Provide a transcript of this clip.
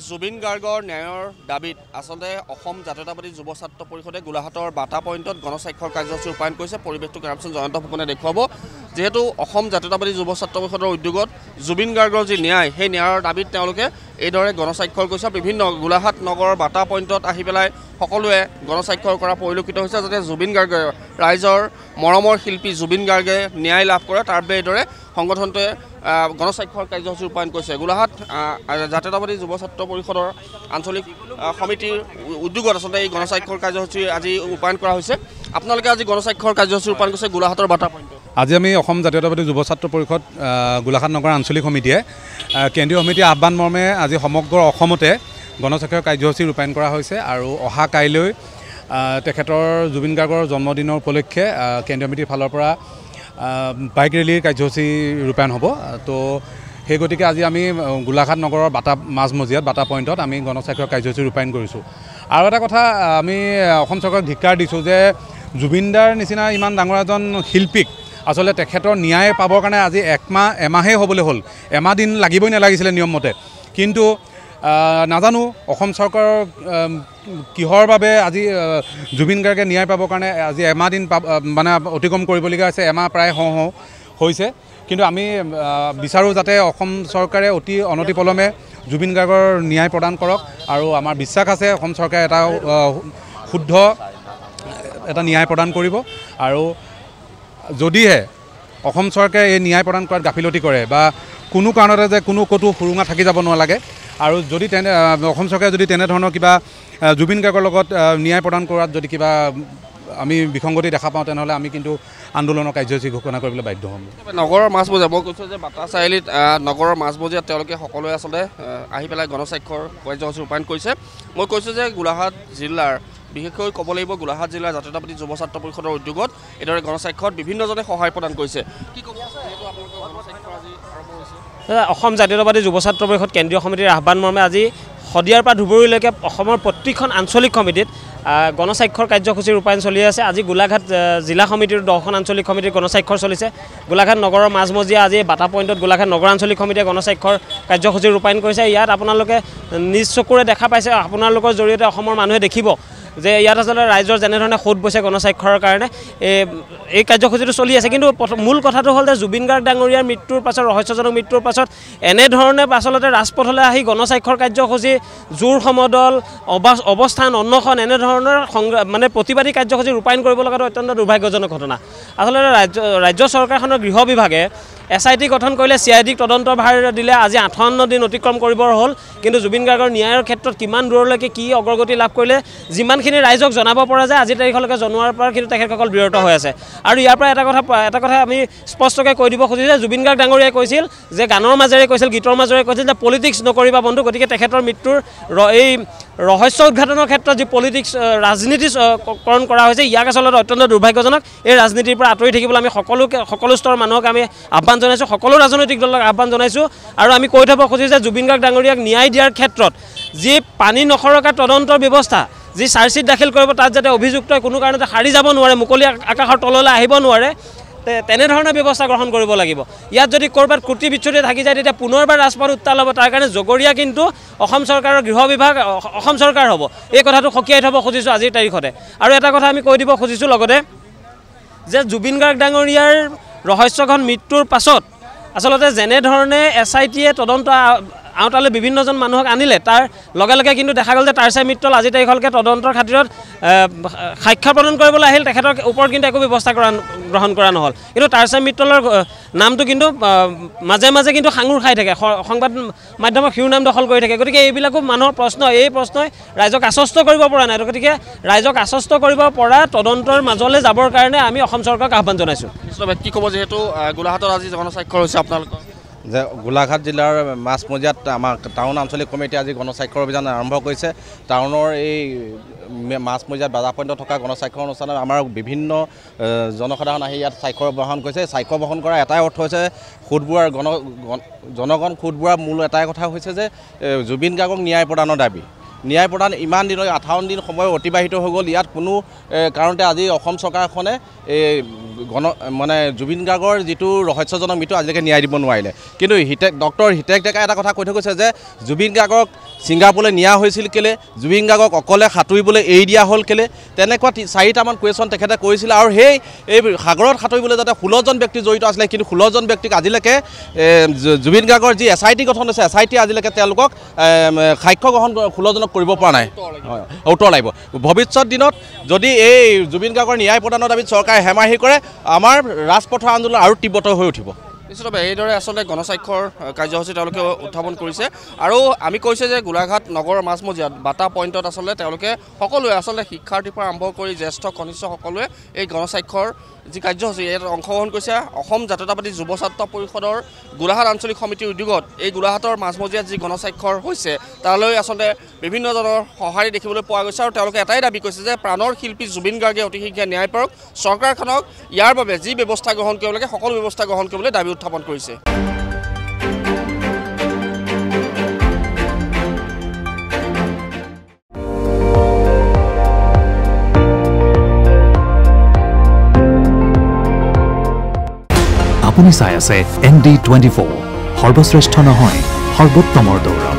জুবিন গাৰ্গৰ ন্যায়ৰ দাবীত আচলতে অসম জাতীয়তাবাদী যুৱ ছাত্ৰ পৰিষদে গোলাঘাটৰ বাটা পইণ্টত গণস্বাক্ষৰ কাৰ্যসূচী ৰূপায়ণ কৰিছে। পৰিৱেশটো কেমেৰাপাৰ্চন জয়ন্ত ফুকনে দেখুৱাব। যিহেতু অসম জাতীয়তাবাদী যুৱ ছাত্ৰ পৰিষদৰ উদ্যোগত জুবিন গাৰ্গৰ যি ন্যায়, সেই ন্যায়ৰ দাবীত তেওঁলোকে এইদৰে গণস্বাক্ষৰ কৰিছে। বিভিন্ন গোলাঘাট নগৰৰ বাটা পইণ্টত আহি পেলাই সকলোৱে গণস্বাক্ষৰ কৰা পৰিলক্ষিত হৈছে, যাতে জুবিন গাৰ্গে ৰাইজৰ মৰমৰ শিল্পী জুবিন গাৰ্গে ন্যায় লাভ কৰে। তাৰ বাবে এইদৰে সংগঠনটোৱে গণস্বাক্ষৰ কাৰ্যসূচী ৰূপায়ণ কৰিছে। গোলাঘাট জাতীয়তাবাদী যুৱ ছাত্ৰ পৰিষদৰ আঞ্চলিক সমিতিৰ উদ্যোগত আচলতে এই গণস্বাক্ষৰ কাৰ্যসূচী আজি ৰূপায়ণ কৰা হৈছে। আপোনালোকে আজি গণস্বাক্ষৰ কাৰ্যসূচী ৰূপায়ণ কৰিছে গোলাঘাটৰ বাটা পইণ্টত। আজি আমি অসম জাতীয়তাবাদী যুৱ ছাত্ৰ পৰিষদ গোলাঘাট নগৰ আঞ্চলিক সমিতিয়ে কেন্দ্ৰীয় সমিতিৰ আহ্বান মৰ্মে আজি সমগ্ৰ অসমতে গণস্বাক্ষৰ কাৰ্যসূচী ৰূপায়ণ কৰা হৈছে। আৰু অহা কাইলৈ তেখেতৰ জুবিন গাৰ্গৰ জন্মদিনৰ উপলক্ষে কেন্দ্ৰীয় সমিতিৰ ফালৰ পৰা বাইক ৰেলীৰ কাৰ্যসূচী ৰূপায়ণ হ'ব। তো সেই গতিকে আজি আমি গোলাঘাট নগৰৰ মাজমজিয়াত বাটা পইণ্টত আমি গণস্বাক্ষৰ কাৰ্যসূচী ৰূপায়ণ কৰিছোঁ। আৰু এটা কথা আমি অসম চৰকাৰক ধিক্কাৰ দিছোঁ যে জুবিনদাৰ নিচিনা ইমান ডাঙৰ এজন শিল্পীক আচলতে তেখেতৰ ন্যায় পাবৰ কাৰণে আজি এমাহেই হ'বলৈ হ'ল। এমাহ দিন লাগিবই নালাগিছিলে নিয়মমতে, কিন্তু নাজানো অসম চৰকাৰৰ কিহৰ বাবে আজি জুবিন গাৰ্গে ন্যায় পাবৰ কাৰণে আজি এমাহ দিন মানে অতিক্ৰম কৰিবলগীয়া হৈছে। এমাহ প্ৰায় হৈছে, কিন্তু আমি বিচাৰোঁ যাতে অসম চৰকাৰে অতি অনতিপলমে জুবিন গাৰ্গৰ ন্যায় প্ৰদান কৰক। আৰু আমাৰ বিশ্বাস আছে অসম চৰকাৰে এটা শুদ্ধ এটা ন্যায় প্ৰদান কৰিব। আৰু যদিহে অসম চৰকাৰে এই ন্যায় প্ৰদান কৰাত গাফিলতি কৰে বা কোনো কাৰণতে যে ক'তো সুৰুঙা থাকি যাব নালাগে, আৰু যদি অসম চৰকাৰে যদি তেনেধৰণৰ কিবা জুবিন গাৰ্গৰ লগত ন্যায় প্ৰদান কৰাত যদি কিবা আমি বিসংগতি দেখা পাওঁ, তেনেহ'লে আমি কিন্তু আন্দোলনৰ কাৰ্যসূচী ঘোষণা কৰিবলৈ বাধ্য হ'ম। নগৰৰ মাজমজিয়া মই কৈছোঁ যে বাটা চাৰিআলিত নগৰৰ মাজমজিয়াত তেওঁলোকে সকলোৱে আচলতে আহি পেলাই গণস্বাক্ষৰ কাৰ্যসূচী ৰূপায়ণ কৰিছে। মই কৈছোঁ যে গোলাঘাট জিলাৰ বিশেষকৈ ক'ব লাগিব গোলাঘাট জিলাৰ জাতীয়তাবাদী যুৱ ছাত্ৰ পৰিষদৰ উদ্যোগত এইদৰে গণস্বাক্ষৰত বিভিন্নজনে সহায় প্ৰদান কৰিছে। কি ক'ব অসম জাতীয়তাবাদী যুৱ ছাত্ৰ পৰিষদ কেন্দ্ৰীয় সমিতিৰ আহ্বান মৰ্মে আজি শদিয়াৰ পৰা ধুবুৰীলৈকে অসমৰ প্ৰতিখন আঞ্চলিক সমিতিত গণস্বাক্ষৰ কাৰ্যসূচী ৰূপায়ণ চলি আছে। আজি গোলাঘাট জিলা সমিতিৰ 10খন আঞ্চলিক সমিতিৰ গণস্বাক্ষৰ চলিছে। গোলাঘাট নগৰৰ মাজমজিয়া আজি বাটা পইণ্টত গোলাঘাট নগৰ আঞ্চলিক সমিতিয়ে গণস্বাক্ষৰ কাৰ্যসূচী ৰূপায়ণ কৰিছে। ইয়াত আপোনালোকে নিজ চকুৰে দেখা পাইছে, আপোনালোকৰ জৰিয়তে অসমৰ মানুহে দেখিব যে ইয়াত আচলতে ৰাইজৰ যেনেধৰণে সোধ বৈছে গণস্বাক্ষৰৰ কাৰণে এই কাৰ্যসূচীটো চলি আছে। কিন্তু মূল কথাটো হ'ল যে জুবিন গাৰ্গ ডাঙৰীয়াৰ মৃত্যুৰ পাছত, ৰহস্যজনক মৃত্যুৰ পাছত এনেধৰণে আচলতে ৰাজপথলৈ আহি গণস্বাক্ষৰ কাৰ্যসূচী, জোৰ সমদল, অৱস্থান, অন্বেষণ এনেধৰণৰ মানে প্ৰতিবাদী কাৰ্যসূচী ৰূপায়ণ কৰিব লগাটো অত্যন্ত দুৰ্ভাগ্যজনক ঘটনা। আচলতে ৰাজ্য চৰকাৰখনৰ গৃহ বিভাগে SIT গঠন কৰিলে, CID তদন্তৰ ভাৰ দিলে। আজি 58 দিন অতিক্ৰম কৰিবৰ হ'ল, কিন্তু জুবিন গাৰ্গৰ ন্যায়ৰ ক্ষেত্ৰত কিমান দূৰলৈকে কি অগ্ৰগতি লাভ কৰিলে যিমানখিনি ৰাইজক জনাব পৰা যায় আজিৰ তাৰিখলৈকে জনোৱাৰ পৰা কিন্তু তেখেতসকল বিৰত হৈ আছে। আৰু ইয়াৰ পৰা এটা কথা আমি স্পষ্টকৈ কৈ দিব খুজিছোঁ যে জুবিন গাৰ্গ ডাঙৰীয়াই কৈছিল যে গানৰ মাজেৰে কৈছিল, গীতৰ মাজেৰে কৈছিল যে পলিটিক্স নকৰিবা বন্ধু। গতিকে তেখেতৰ মৃত্যুৰ এই ৰহস্য উদ্ঘাটনৰ ক্ষেত্ৰত যি পলিটিক্স ৰাজনীতিকৰণ কৰা হৈছে, ইয়াক আচলতে অত্যন্ত দুৰ্ভাগ্যজনক। এই ৰাজনীতিৰ পৰা আঁতৰি থাকিবলৈ আমি সকলো স্তৰৰ মানুহক আমি আহ্বান জনাইছোঁ, সকলো ৰাজনৈতিক দলক আহ্বান জনাইছোঁ। আৰু আমি কৈ থ'ব খুজিছোঁ যে জুবিন গাৰ্গ ডাঙৰীয়াক ন্যায় দিয়াৰ ক্ষেত্ৰত যি পানী নসৰকা তদন্তৰ ব্যৱস্থা, যি চাৰ্জশ্বিট দাখিল কৰিব, তাত যাতে অভিযুক্তই কোনো কাৰণতে সাৰি যাব নোৱাৰে, মুকলি আকাশৰ তললৈ আহিব নোৱাৰে, তেনেধৰণৰ ব্যৱস্থা গ্ৰহণ কৰিব লাগিব। ইয়াত যদি ক'ৰবাত ত্ৰুটি বিচ্যুতি থাকি যায় তেতিয়া পুনৰবাৰ ৰাজপথ উত্তাল হ'ব। তাৰ কাৰণে জগৰীয়া কিন্তু অসম চৰকাৰৰ গৃহ বিভাগ, অসম চৰকাৰ হ'ব। এই কথাটো সকীয়াই থ'ব খুজিছোঁ আজিৰ তাৰিখতে। আৰু এটা কথা আমি কৈ দিব খুজিছোঁ লগতে যে জুবিন গাৰ্গ ডাঙৰীয়াৰ ৰহস্যঘন মৃত্যুৰ পাছত আচলতে যেনেধৰণে SITয়ে তদন্ত আওতালৈ বিভিন্নজন মানুহক আনিলে, তাৰ লগে লগে কিন্তু দেখা গ'ল যে তাৰচাই মিত্তল আজি তাৰিখলৈকে তদন্তৰ খাতিৰত সাক্ষ্য প্ৰদান কৰিবলৈ আহিল, তেখেতৰ ওপৰত কিন্তু একো ব্যৱস্থা গ্ৰহণ কৰা নহ'ল। কিন্তু তাৰচাই মিত্তলৰ নামটো কিন্তু মাজে মাজে কিন্তু সাঙুৰ খাই থাকে, সংবাদ মাধ্যমৰ শিৰোনাম দখল কৰি থাকে। গতিকে এইবিলাকো মানুহৰ প্ৰশ্ন, এই প্ৰশ্নই ৰাইজক আশ্বস্ত কৰিব পৰা নাই। গতিকে ৰাইজক আশ্বস্ত কৰিব পৰা তদন্তৰ মাজলৈ যাবৰ কাৰণে আমি অসম চৰকাৰক আহ্বান জনাইছোঁ। কি ক'ব, যিহেতু গোলাঘাটত আজি গণস্বাক্ষৰ হৈছে আপোনালোকৰ? যে গোলাঘাট জিলাৰ মাছমজিয়াত আমাৰ টাউন আঞ্চলিক কমিটি আজি গণস্বাক্ষৰ অভিযান আৰম্ভ কৰিছে। টাউনৰ এই মাছমজিয়াত বাজা পইণ্টত থকা গণস্বাক্ষৰ অনুষ্ঠানত আমাৰ বিভিন্ন জনসাধাৰণ আহি ইয়াত স্বাক্ষৰ বহন কৰিছে। স্বাক্ষৰ বহন কৰা এটাই অৰ্থ হৈছে সুদবোৱাৰ জনগণ সুদবোৱাৰ মূল এটাই কথা হৈছে যে জুবিন গাৰ্গক ন্যায় প্ৰদানৰ দাবী। ন্যায় প্ৰদান ইমান দিন 58 দিন সময় অতিবাহিত হৈ গ'ল। ইয়াত কোনো কাৰণতে আজি অসম চৰকাৰখনে মানে জুবিন গাৰ্গৰ যিটো ৰহস্যজনক মৃত্যু আজিলৈকে ন্যায় দিব নোৱাৰিলে। কিন্তু ডক্টৰ হিতেশ ডেকাই এটা কথা কৈ থৈ গৈছে যে জুবিন গাৰ্গক ছিংগাপুৰলৈ নিয়া হৈছিল কেলে, জুবিন গাৰ্গক অকলে সাঁতুৰিবলৈ এৰি দিয়া হ'ল কেলে, তেনেকুৱা 4টামান কুৱেশ্যন তেখেতে কৰিছিল। আৰু এই সাগৰত সাঁতুৰিবলৈ যাতে 16জন ব্যক্তি জড়িত আছিলে, কিন্তু 16জন ব্যক্তিক আজিলৈকে জুবিন গাৰ্গৰ যি SIT গঠন হৈছে, SIT আজিলৈকে তেওঁলোকক সাক্ষ্য গ্ৰহণ 16জনক কৰিব পৰা নাই। উত্তৰ লাগিব। ভৱিষ্যত দিনত যদি এই জুবিন গাৰ্গৰ ন্যায় প্ৰদানৰ দাবীত চৰকাৰে হেমাহি কৰে, আমাৰ ৰাজপথৰ আন্দোলন আৰু তীব্ৰতৰ হৈ উঠিব। নিশ্চিতভাৱে এইদৰে আচলতে গণস্বাক্ষৰ কাৰ্যসূচী তেওঁলোকে উত্থাপন কৰিছে। আৰু আমি কৈছে যে গোলাঘাট নগৰৰ মাজমজিয়াত বাটা পইণ্টত আচলতে তেওঁলোকে সকলোৱে আচলতে শিক্ষাৰ্থীৰ পৰা আৰম্ভ কৰি জ্যেষ্ঠ কনিষ্ঠ সকলোৱে এই গণস্বাক্ষৰ যি কাৰ্যসূচী ইয়াত অংশগ্ৰহণ কৰিছে। অসম জাতীয়তাবাদী যুৱ ছাত্ৰ পৰিষদৰ গোলাঘাট আঞ্চলিক সমিতিৰ উদ্যোগত এই গোলাঘাটৰ মাজমজিয়াত যি গণস্বাক্ষৰ হৈছে তালৈ আচলতে বিভিন্নজনৰ সঁহাৰি দেখিবলৈ পোৱা গৈছে। আৰু তেওঁলোকে এটাই দাবী কৰিছে যে প্ৰাণৰ শিল্পী জুবিন গাৰ্গে অতি শীঘ্ৰে ন্যায় পাওক, চৰকাৰখনক ইয়াৰ বাবে যি ব্যৱস্থা গ্ৰহণ কৰিব লাগে সকলো ব্যৱস্থা গ্ৰহণ কৰিবলৈ দাবী উত্থাপন কৰিছে। আপুনি চাই আছে ND24 সৰ্বশ্ৰেষ্ঠ নহয় সৰ্বোত্তমৰ দৌৰ।